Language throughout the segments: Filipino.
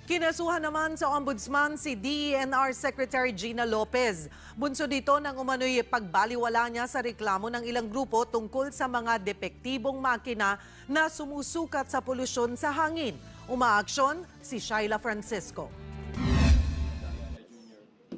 Kinasuhan naman sa Ombudsman si DENR Secretary Gina Lopez. Bunso dito ng umano'y pagbaliwala niya sa reklamo ng ilang grupo tungkol sa mga depektibong makina na sumusukat sa polusyon sa hangin. Umaaksyon si Shaila Francisco.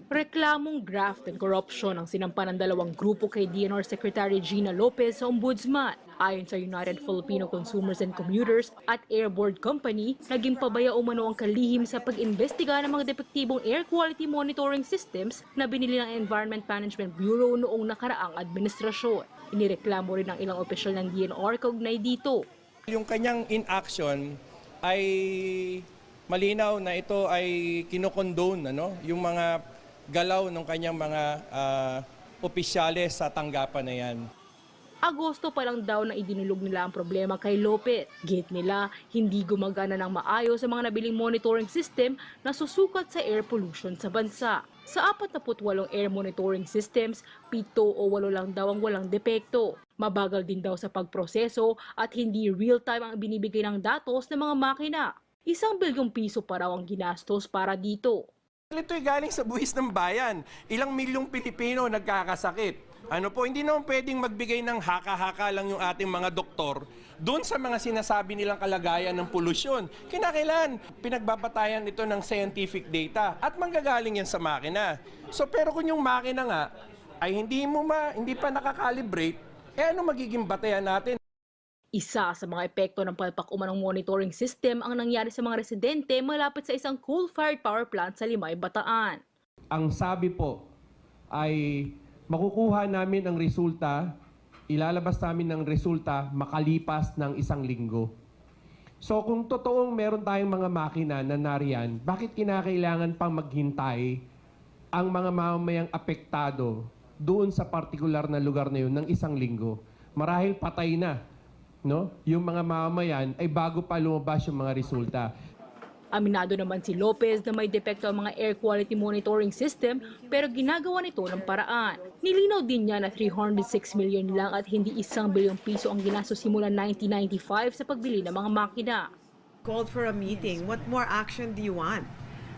Reklamong graft and corruption ang sinampa ng dalawang grupo kay DENR Secretary Gina Lopez sa Ombudsman. Ayon sa United Filipino Consumers and Commuters at Airboard Company, naging pabaya umano ang kalihim sa pag-imbestiga ng mga depektibong air quality monitoring systems na binili ng Environment Management Bureau noong nakaraang administrasyon. Inireklamo rin ng ilang opisyal ng DENR kaugnay dito. Yung kanyang inaction ay malinaw na ito ay kinokondone, yung mga galaw ng kanyang mga opisyales sa tanggapan na yan. Agosto pa lang daw na idinulog nila ang problema kay Lopez. Gate nila, hindi gumagana ng maayos sa mga nabiling monitoring system na susukat sa air pollution sa bansa. Sa 48 air monitoring systems, 7 o 8 lang daw ang walang depekto. Mabagal din daw sa pagproseso at hindi real-time ang binibigay ng datos ng mga makina. 1 bilyong piso pa raw ang ginastos para dito. Ito'y galing sa buwis ng bayan. Ilang milyong Pilipino nagkakasakit. Hindi naman pwedeng magbigay ng haka-haka lang yung ating mga doktor doon sa mga sinasabi nilang kalagayan ng polusyon. Kinakailan, pinagbabatayan ito ng scientific data at manggagaling yan sa makina. Pero kung yung makina nga ay hindi pa nakakalibrate, ano magiging batayan natin? Isa sa mga epekto ng palpak umanong monitoring system ang nangyari sa mga residente malapit sa isang coal-fired power plant sa Limay, Bataan. Ang sabi po ay makukuha namin ang resulta, ilalabas namin ang resulta makalipas ng 1 linggo. So kung totoong meron tayong mga makina na nariyan, bakit kinakailangan pang maghintay ang mga mamamayang apektado doon sa partikular na lugar na yun ng 1 linggo? Marahil patay na. Yung mga mamamayan ay bago pa lumabas yung mga resulta. Aminado naman si Lopez na may depekto ang mga air quality monitoring system pero ginagawa nito ng paraan. Nilinaw din niya na 306 million lang at hindi 1 bilyong piso ang ginastos simula 1995 sa pagbili ng mga makina. Called for a meeting. What more action do you want?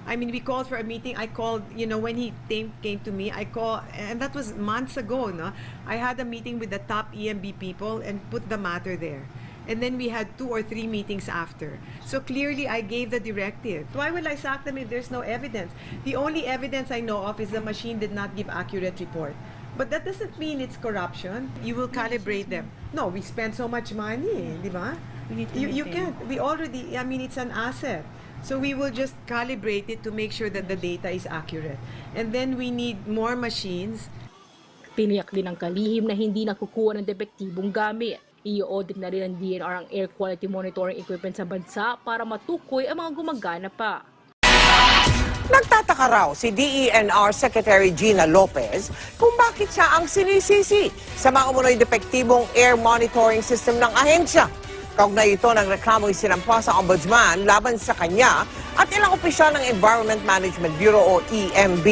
I mean, we called for a meeting. I called, when he came to me, I called, and that was months ago, no? I had a meeting with the top EMB people and put the matter there. And then we had 2 or 3 meetings after. So clearly, I gave the directive. Why will I sack them if there's no evidence? The only evidence I know of is the machine did not give accurate report. But that doesn't mean it's corruption. You will calibrate them. No, we spend so much money, di ba? You can't. We already, it's an asset. So we will just calibrate it to make sure that the data is accurate. And then we need more machines. Tiniyak din ng kalihim na hindi nakukuha ng depektibong gamit. I-audit na rin ng DENR ang air quality monitoring equipment sa bansa para matukoy ang mga gumagana pa. Nagtataka raw si DENR Secretary Gina Lopez kung bakit siya ang sinisisi sa mga umunoy depektibong air monitoring system ng ahensya. Kaugnay ito ng reklamong isinampa sa Ombudsman laban sa kanya at ilang opisyal ng Environment Management Bureau o EMB.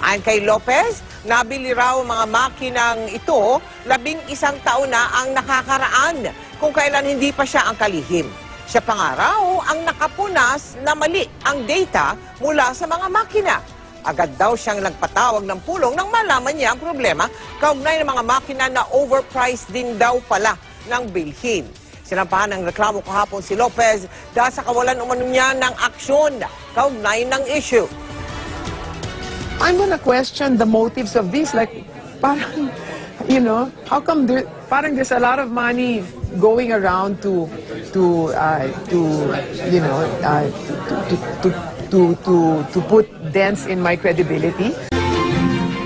Ayon kay Lopez, nabili raw ang mga makinang ito 11 taon na ang nakakaraan kung kailan hindi pa siya ang kalihim. Siya pa nga raw ang nakapunas na mali ang data mula sa mga makina. Agad daw siyang nagpatawag ng pulong nang malaman niya ang problema kaugnay ng mga makina na overpriced din daw pala ng bilhin. Sinampahan ng reklamo kahapon si Lopez dahil sa kawalan umano niya ng aksyon kaugnay ng issue. I'm gonna question the motives of this. Like, parang, how come parang there's a lot of money going around to put dents in my credibility?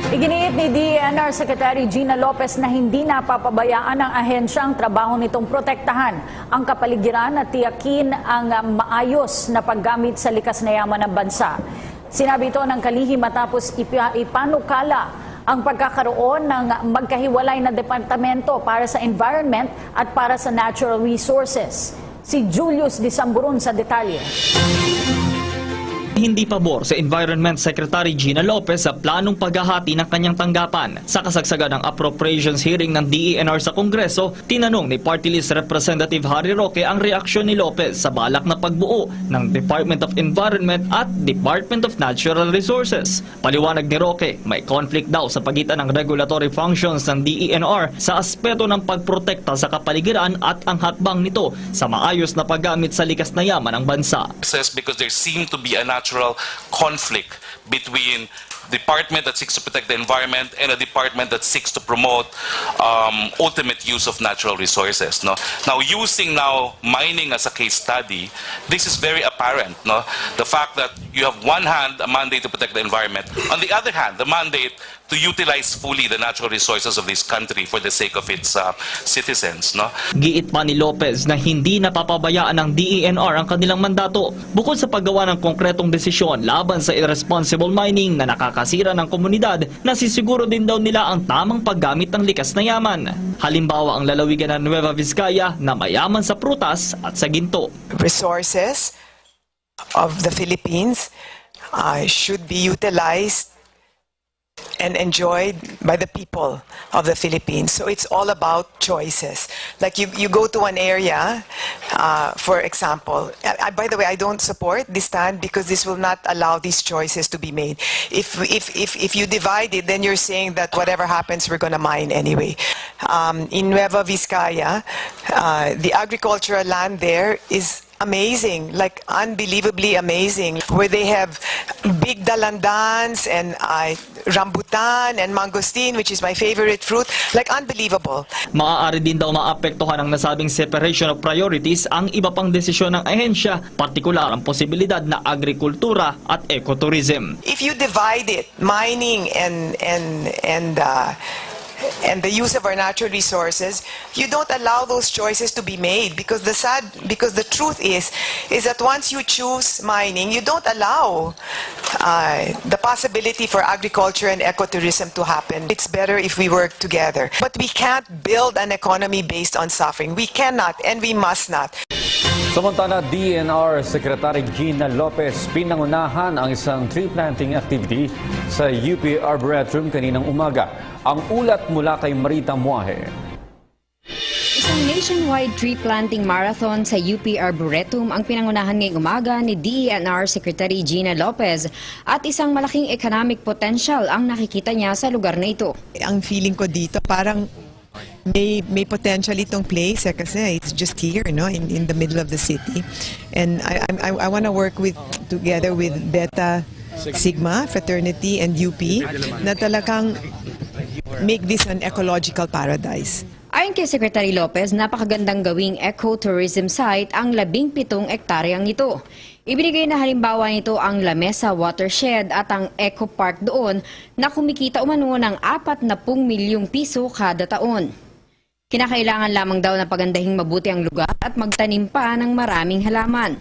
Iginiit ni DENR Secretary Gina Lopez na hindi napapabayaan ng ahensya ang trabaho nitong protektahan ang kapaligiran at tiyakin ang maayos na paggamit sa likas na yaman ng bansa. Sinabi ito ng kalihim matapos ipanukala ang pagkakaroon ng magkahiwalay na departamento para sa environment at para sa natural resources. Si Julius Disamburon sa detalye. Hindi pabor sa Environment Secretary Gina Lopez sa planong paghahati ng kanyang tanggapan. Sa kasagsagan ng appropriations hearing ng DENR sa Kongreso, tinanong ni Party List Representative Harry Roque ang reaksyon ni Lopez sa balak na pagbuo ng Department of Environment at Department of Natural Resources. Paliwanag ni Roque, may conflict daw sa pagitan ng regulatory functions ng DENR sa aspeto ng pagprotekta sa kapaligiran at ang hatbang nito sa maayos na paggamit sa likas na yaman ng bansa. Because there seemed to be a natural conflict between department that seeks to protect the environment and a department that seeks to promote ultimate use of natural resources. No? Now, using mining as a case study, this is very apparent. No? The fact that you have one hand a mandate to protect the environment, on the other hand, the mandate to utilize fully the natural resources of this country for the sake of its citizens. No? Giit pa ni Lopez na hindi napapabayaan ng DENR ang kanilang mandato bukod sa paggawa ng konkretong desisyon laban sa irresponsible mining na nakakasira ng komunidad, nasisiguro din daw nila ang tamang paggamit ng likas na yaman. Halimbawa ang lalawigan ng Nueva Vizcaya na mayaman sa prutas at sa ginto. Resources of the Philippines should be utilized and enjoyed by the people of the Philippines. So it's all about choices. Like you go to an area, for example, by the way, I don't support this stand because this will not allow these choices to be made. If you divide it, then you're saying that whatever happens, we're going to mine anyway. In Nueva Vizcaya, the agricultural land there is amazing, like unbelievably amazing, where they have big dalandans and rambutan and mangosteen, which is my favorite fruit, like unbelievable. Maaari din daw maapektuhan ng nasabing separation of priorities ang iba pang desisyon ng ahensya, partikular ang posibilidad na agrikultura at ecotourism. If you divide it, mining and the use of our natural resources, you don't allow those choices to be made because the truth is that once you choose mining, you don't allow the possibility for agriculture and ecotourism to happen. It's better if we work together. But we can't build an economy based on suffering. We cannot and we must not. Samantala, DENR Secretary Gina Lopez pinangunahan ang isang tree planting activity sa UP Arboretum kaninang umaga. Ang ulat mula kay Marita Muahe. Isang nationwide tree planting marathon sa UP Arboretum ang pinangunahan ngayong umaga ni DENR Secretary Gina Lopez at isang malaking economic potential ang nakikita niya sa lugar na ito. Ang feeling ko dito parang may potential itong place kasi it's just here, no, in the middle of the city, and I want to work together with Beta Sigma fraternity and UP na talagang make this an ecological paradise. Ayon kay Secretary Lopez, napakagandang gawing ecotourism site ang 17 ektaryang ito. Ibinigay na halimbawa nito ang La Mesa Watershed at ang Eco Park doon na kumikita umano ng 40 milyong piso kada taon. Kinakailangan lamang daw na pagandahing mabuti ang lugar at magtanim pa ng maraming halaman.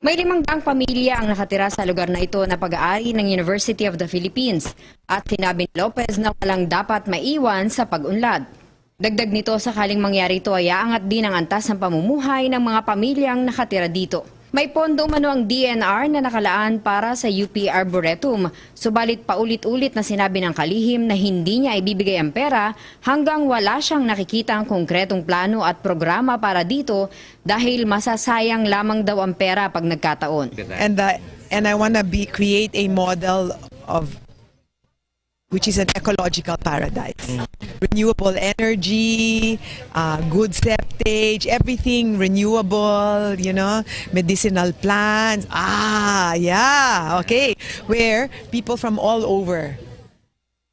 May 500 pamilya ang nakatira sa lugar na ito na pag-aari ng University of the Philippines at sinabi ni Lopez na walang dapat maiwan sa pag-unlad. Dagdag nito, sakaling mangyari ito ay aangat din ang antas ng pamumuhay ng mga pamilyang nakatira dito. May pondo umano ang DENR na nakalaan para sa UP Arboretum, subalit paulit-ulit na sinabi ng kalihim na hindi niya ibibigay ang pera hanggang wala siyang nakikita ang konkretong plano at programa para dito dahil masasayang lamang daw ang pera pag nagkataon. And I want to create a model of which is an ecological paradise. Renewable energy, good septage, everything renewable, medicinal plants. Okay. Where people from all over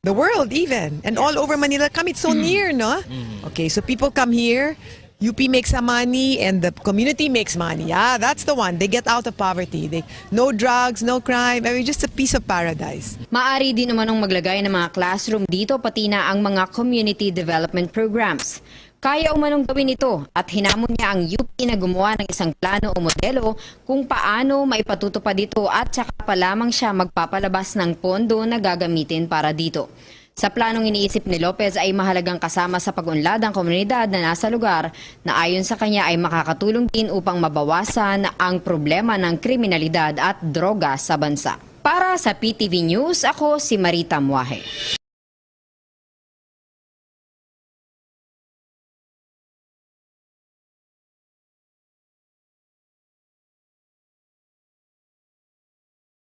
the world even, and all over Manila come. It's so near, no? Okay, so people come here, UP makes some money and the community makes money. Yeah, that's the one. They get out of poverty. No drugs, no crime. I mean, just a piece of paradise. Maari din umanong maglagay ng mga classroom dito pati na ang mga community development programs. Kaya umanong gawin ito at hinamon niya ang UP na gumawa ng isang plano o modelo kung paano maipatutupad dito at saka pa lamang siya magpapalabas ng pondo na gagamitin para dito. Sa planong iniisip ni Lopez ay mahalagang kasama sa pag-unlad ang komunidad na nasa lugar na ayon sa kanya ay makakatulong din upang mabawasan ang problema ng kriminalidad at droga sa bansa. Para sa PTV News, ako si Marita Muahe.